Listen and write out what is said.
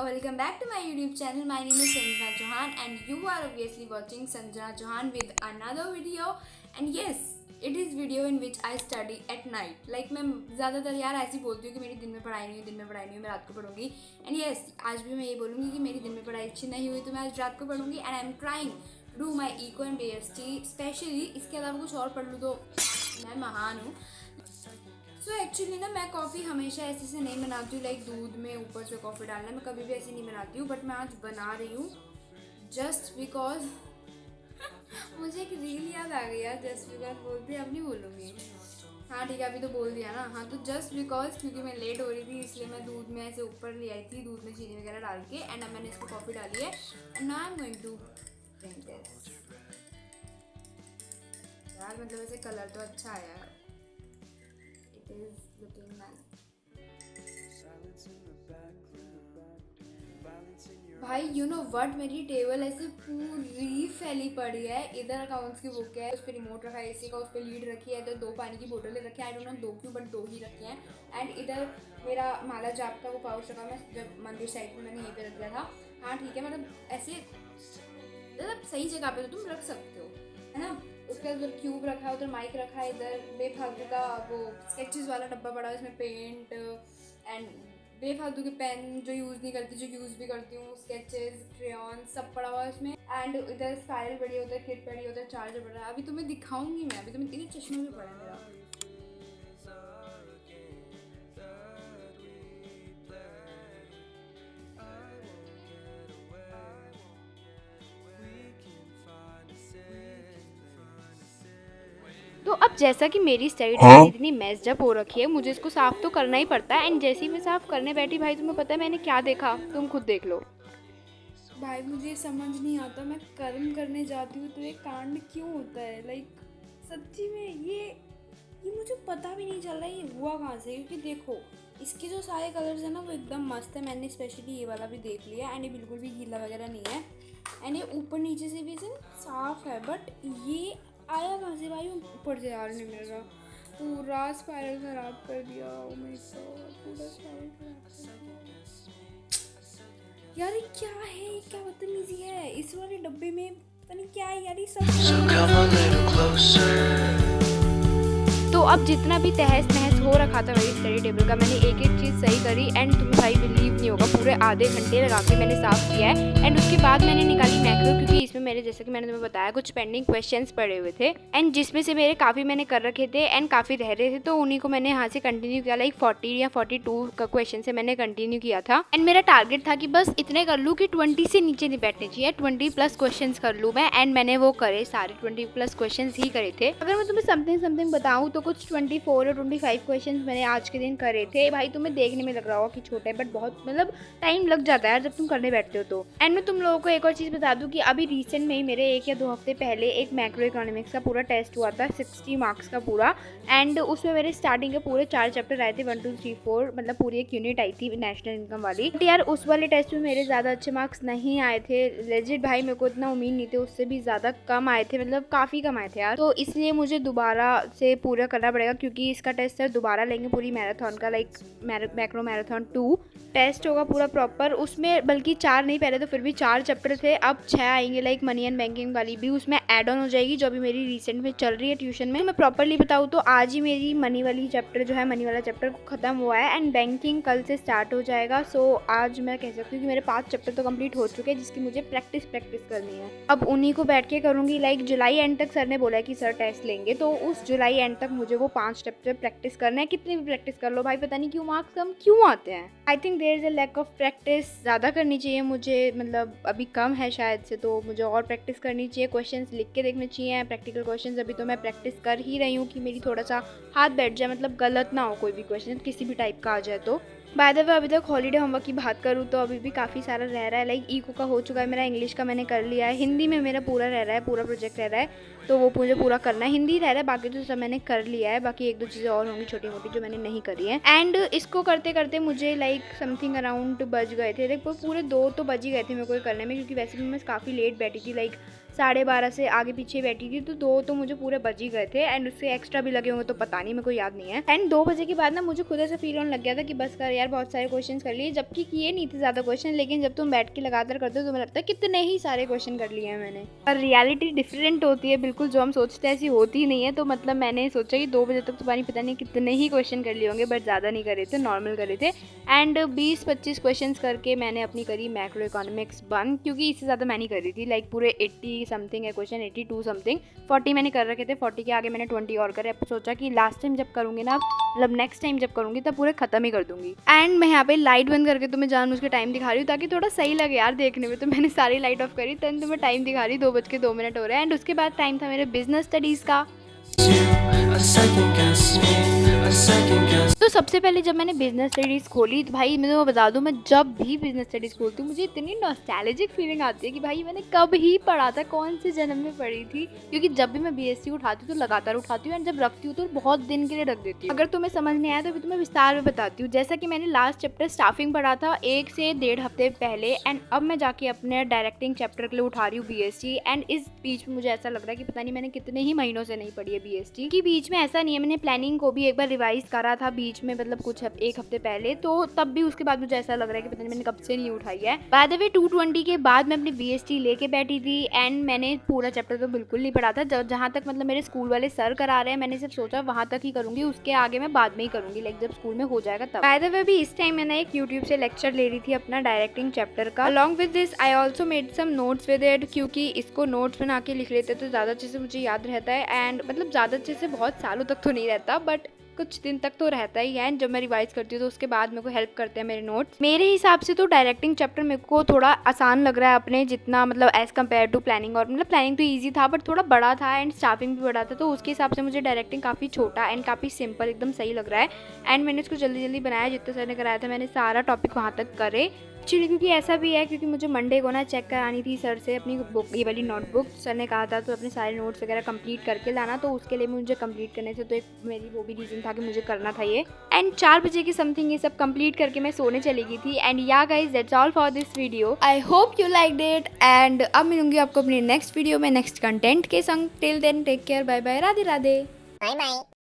welcome back to my YouTube channel. My name is Sanjana Chauhan and you are obviously watching Sanjana Chauhan with another video. And yes, it is video in which I study at night. Like मैं ज़्यादातर यार ऐसी बोलती हूँ कि मेरी दिन में पढ़ाई नहीं हुई, मैं रात को पढ़ूंगी. And yes, आज भी मैं ये बोलूँगी कि मेरी दिन में पढ़ाई अच्छी नहीं हुई तो मैं आज रात को पढ़ूंगी. And I am trying to do my eco and BST specially. इसके अलावा कुछ और पढ़ लूँ तो मैं महान हूँ. सो एक्चुअली ना मैं कॉफ़ी हमेशा ऐसे से नहीं बनाती हूँ, लाइक दूध में ऊपर से कॉफ़ी डालना मैं कभी भी ऐसे नहीं बनाती हूँ. बट मैं आज बना रही हूँ जस्ट बिकॉज मुझे एक रील याद आ गई यार. जस्ट बिकॉज बोलती अब नहीं बोलूँगी. हाँ ठीक है, अभी तो बोल दिया ना. हाँ तो जस्ट बिकॉज क्योंकि मैं लेट हो रही थी इसलिए मैं दूध में ऐसे ऊपर ले आई थी, दूध में चीनी वगैरह डाल के. एंड अब मैंने इसको कॉफ़ी डाली है and now I am going to drink this. यार मतलब ऐसे कलर तो अच्छा आया. is looking nice. भाई यू नो व्हाट, मेरी टेबल ऐसे पूरी फैली पड़ी है. इधर अकाउंट्स की बुक है, उस पर रिमोट रखा है एसी का, उस पर लीड रखी है. इधर 2 पानी की बोतलें रखी है. आई डोंट नो 2 क्यों बट 2 ही रखी हैं. एंड इधर मेरा माला जाप का वो पाउच रखा. मैं जब मंदिर साइड में मैंने यहीं पे रख दिया था. हाँ ठीक है, मतलब ऐसे मतलब सही जगह पे तो तुम रख सकते हो है ना. उसके उधर क्यूब रखा है, उधर माइक रखा है. इधर बेफालतू का वो स्केचेस वाला डब्बा पड़ा है, उसमें पेंट एंड बेफालतू के पेन जो यूज़ नहीं करती, जो यूज़ भी करती हूँ, स्केचेस, क्रेयॉन सब पड़ा हुआ है उसमें. एंड इधर स्पायरल पड़ी है, उधर किट पड़ी है, उधर चार्जर पड़ा है. अभी तुम्हें दिखाऊंगी मैं. अभी तुम्हें इधर चश्मा भी पड़ा है मेरा. तो अब जैसा कि मेरी स्टडी टेबल इतनी मेस्ड अप हो रखी है, मुझे इसको साफ़ तो करना ही पड़ता है. एंड जैसे ही मैं साफ़ करने बैठी भाई तुम्हें पता है मैंने क्या देखा, तुम खुद देख लो. भाई मुझे समझ नहीं आता, मैं कर्म करने जाती हूँ तो ये कांड क्यों होता है. लाइक सच्ची में ये मुझे पता भी नहीं चल रहा ये हुआ कहाँ से. क्योंकि देखो इसके जो सारे कलर्स हैं ना वो एकदम मस्त है. मैंने स्पेशली ये वाला भी देख लिया एंड ये बिल्कुल भी गीला वगैरह नहीं है. एंड ये ऊपर नीचे से भी इसे साफ़ है. बट ये आया कहाँ से भाई ऊपर से. यार ने मेरा पूरा स्पाइरल ख़राब कर दिया. ओ माय गॉड, पूरा स्पाइरल ख़राब कर दिया. यार ये क्या है, क्या बदतमीजी है. इस वाले डब्बे में पता नहीं क्या है यार. ये सब तो अब जितना भी तहस नहस हो रखा था मेरी स्टडी टेबल का, मैंने एक एक चीज़ सही करी. एंड तुम्हें भाई बिलीव नहीं होगा, पूरे आधे घंटे लगा के मैंने साफ़ किया है. एंड उसके बाद मैंने निकाली मैक्रो, क्योंकि इसमें मेरे जैसे कि मैंने तुम्हें बताया कुछ पेंडिंग क्वेश्चंस पड़े हुए थे. एंड जिसमें से मेरे काफ़ी मैंने कर रखे थे एंड काफ़ी रह रहे थे, तो उन्हीं को मैंने यहाँ से कंटिन्यू किया. लाइक 40 या 42 का क्वेश्चन से मैंने कंटिन्यू किया था. एंड मेरा टारगेट था कि बस इतने कर लूँ कि 20 से नीचे नहीं बैठने चाहिए, 20+ क्वेश्चन कर लूँ मैं. एंड मैंने वो करे, सारे 20+ क्वेश्चन ही करे थे. अगर मैं तुम्हें समथिंग बताऊँ तो कुछ 24 और 25 क्वेश्चंस मैंने आज के दिन करे थे. भाई तुम्हें देखने में लग रहा होगा कि छोटा है बट बहुत मतलब टाइम लग जाता है यार जब तुम करने बैठते हो तो. एंड मैं तुम लोगों को एक और चीज़ बता दूं कि अभी रिसेंट में ही मेरे 1 या 2 हफ्ते पहले एक मैक्रो इकोनॉमिक्स का पूरा टेस्ट हुआ था, 60 मार्क्स का पूरा. एंड उसमें मेरे स्टार्टिंग के पूरे 4 चैप्टर आए थे, 1 2 3 4, मतलब पूरी एक यूनिट आई थी नेशनल इनकम वाली. बट यार उस वाले टेस्ट में मेरे ज़्यादा अच्छे मार्क्स नहीं आए थे. लेजिट भाई मेरे को इतना उम्मीद नहीं थे, उससे भी ज़्यादा कम आए थे, मतलब काफ़ी कम आए थे यार. तो इसलिए मुझे दोबारा से पूरा करना पड़ेगा, क्योंकि इसका टेस्ट सर दोबारा लेंगे पूरी मैराथन का. लाइक मैक्रो मैराथन 2 टेस्ट होगा पूरा प्रॉपर. उसमें बल्कि 4 नहीं, पहले तो फिर भी 4 चैप्टर थे, अब 6 आएंगे. लाइक मनी एंड बैंकिंग वाली भी उसमें ऐड ऑन हो जाएगी, जो अभी मेरी रिसेंट में चल रही है ट्यूशन में. तो मैं प्रॉपरली बताऊँ तो आज ही मेरी मनी वाली चैप्टर जो है, मनी वाला चैप्टर खत्म हुआ है. एंड बैंकिंग कल से स्टार्ट हो जाएगा. सो आज मैं कह सकती हूँ कि मेरे 5 चैप्टर तो कंप्लीट हो चुके हैं, जिसकी मुझे प्रैक्टिस करनी है. अब उन्हीं को बैठ के करूँगी. लाइक जुलाई एंड तक सर ने बोला है कि सर टेस्ट लेंगे, तो उस जुलाई एंड तक मुझे वो 5 चैप्टर प्रैक्टिस करना है. कितनी भी प्रैक्टिस कर लो भाई, पता नहीं क्यों मार्क्स कम क्यों आते हैं. I think there is a lack of practice. ज़्यादा करनी चाहिए मुझे, मतलब अभी कम है शायद से, तो मुझे और प्रैक्टिस करनी चाहिए. क्वेश्चंस लिख के देखने चाहिए, प्रैक्टिकल क्वेश्चंस. अभी तो मैं प्रैक्टिस कर ही रही हूँ कि मेरी थोड़ा सा हाथ बैठ जाए, मतलब गलत ना हो कोई भी क्वेश्चन किसी भी टाइप का आ जाए. तो बाय द वे अभी तक हॉलीडे होमवर्क की बात करूँ तो अभी भी काफ़ी सारा रह रहा है. लाइक इको का हो चुका है मेरा, इंग्लिश का मैंने कर लिया है, हिंदी में मेरा पूरा रह रहा है, पूरा प्रोजेक्ट रह रहा है, तो वो मुझे पूरा करना है. हिंदी रह रहा है, बाकी तो सब मैंने कर लिया है. बाकी 1-2 चीज़ें और होंगी छोटी मोटी जो मैंने नहीं करी है. एंड इसको करते करते मुझे लाइक समथिंग अराउंड बज गए थे. लाइक पूरे 2 तो बज ही गए थे मेरे को करने में, क्योंकि वैसे भी मैं काफ़ी लेट बैठी थी. लाइक 12:30 से आगे पीछे बैठी थी, तो 2 तो मुझे पूरे बज ही गए थे. एंड उससे एक्स्ट्रा भी लगे होंगे तो पता नहीं, मेरे को याद नहीं है. एंड 2 बजे के बाद ना मुझे खुद ऐसा फील होने लग गया था कि बस कर यार यार बहुत सारे क्वेश्चन कर लिए, जबकि किए नहीं थे ज़्यादा क्वेश्चन, लेकिन जब तुम बैठ के लगातार करते हो तुम्हें लगता है कितने ही सारे क्वेश्चन कर लिए हैं मैंने। और रियलिटी डिफरेंट होती है बिल्कुल, जो हम सोचते हैं ऐसी होती ही नहीं है। तो मतलब मैंने सोचा कि 2 बजे तक तुम्हारी पता नहीं कितने ही क्वेश्चन कर लिए होंगे, बट ज़्यादा नहीं करे थे, नॉर्मल करे थे। एंड 20-25 क्वेश्चन करके मैंने अपनी करी मैक्रो इकोनॉमिक्स बंद, क्योंकि इससे ज़्यादा मैं नहीं करी थी। लाइक पूरे 80 समथिंग है क्वेश्चन, 82 समथिंग, 40 मैंने कर रखे थे, 40 के आगे मैंने 20 और करे। अब सोचा कि लास्ट टाइम जब करूँगी ना, मतलब नेक्स्ट टाइम जब करूँगी तब पूरे ख़त्म ही कर दूँगी। एंड मैं यहाँ पे लाइट बंद करके तुम्हें जानबूझ के टाइम दिखा रही हूँ ताकि थोड़ा सही लगे यार देखने में। तो मैंने सारी लाइट ऑफ करी, तब तुम्हें टाइम दिखा रही 2:02 हो रहे हैं। एंड उसके बाद टाइम था मेरे बिजनेस स्टडीज़ का। तो सबसे पहले जब मैंने बिजनेस स्टडीज़ खोली तो भाई मैं तुम्हें बता दूं, मैं जब भी बिजनेस स्टडीज़ खोलती हूँ मुझे इतनी नॉस्टैल्जिक फीलिंग आती है कि भाई मैंने कब ही पढ़ा था, कौन से जन्म में पढ़ी थी। क्योंकि जब भी मैं बीएससी उठाती हूँ तो लगातार उठाती हूँ, एंड जब रखती हूँ तो बहुत दिन के लिए रख देती हूँ। अगर तुम्हें समझ नहीं आया तो फिर तुम्हें विस्तार में बताती हूँ। जैसा कि मैंने लास्ट चैप्टर स्टाफिंग पढ़ा था 1 से 1.5 हफ्ते पहले, एंड अब मैं जाके अपने डायरेक्टिंग चैप्टर के लिए उठा रही हूँ बीएससी। एंड इस बीच में मुझे ऐसा लग रहा है कि पता नहीं मैंने कितने ही महीनों से नहीं पढ़ी है बीएससी की। बीच में ऐसा नहीं है, मैंने प्लानिंग को भी एक बार रिवाइज करा था बीच में, मतलब कुछ 1 हफ्ते पहले, तो तब भी उसके बाद मुझे ऐसा लग रहा है कि पता नहीं मैंने कब से नहीं उठाई है। बाय द वे 220 के बाद मैं अपनी बीएसटी लेके बैठी थी, एंड मैंने पूरा चैप्टर तो बिल्कुल नहीं पढ़ा था। जहाँ तक मतलब मेरे स्कूल वाले सर करा रहे हैं, मैंने सिर्फ सोचा वहाँ तक ही करूँगी, उसके आगे मैं बाद में ही करूँगी, लाइक जब स्कूल में हो जाएगा तब। बाय द वे भी इस टाइम मैंने एक यूट्यूब से लेक्चर ले रही थी अपना डायरेक्टिंग चैप्टर का। Along with this I also made some notes with it, क्योंकि इसको नोट्स बना के लिख लेते तो ज़्यादा अच्छे से मुझे याद रहता है। एंड मतलब ज़्यादा अच्छे से बहुत सालों तक तो नहीं रहता, बट कुछ दिन तक तो रहता ही है। जब मैं रिवाइज करती हूँ तो उसके बाद मेरे को हेल्प करते हैं मेरे नोट्स। मेरे हिसाब से तो डायरेक्टिंग चैप्टर मेरे को थोड़ा आसान लग रहा है अपने जितना, मतलब एज़ कम्पेयर टू प्लानिंग। और मतलब प्लानिंग तो इजी था बट थोड़ा बड़ा था, एंड स्टाफिंग भी बड़ा था, तो उसके हिसाब से मुझे डायरेक्टिंग काफ़ी छोटा एंड काफ़ी सिंपल एकदम सही लग रहा है। एंड मैंने इसको जल्दी जल्दी बनाया, जितना सर ने कराया था मैंने सारा टॉपिक वहाँ तक करे एक्चुअली। क्योंकि ऐसा भी है, क्योंकि मुझे मंडे को ना चेक करानी थी सर से अपनी बुक, ये वाली नोटबुक। सर ने कहा था तो अपने सारे नोट्स वगैरह कंप्लीट करके लाना, तो उसके लिए मुझे कंप्लीट करने थे, तो एक मेरी वो भी रीज़न था कि मुझे करना था ये। एंड 4 बजे की समथिंग ये सब कंप्लीट करके मैं सोने चली गई थी। And yeah guys that's all for this video, I hope you liked it. And अब मिलूंगी आपको अपनी नेक्स्ट वीडियो में नेक्स्ट कंटेंट के संग। Till then take care, bye bye, Radhe Radhe, bye bye.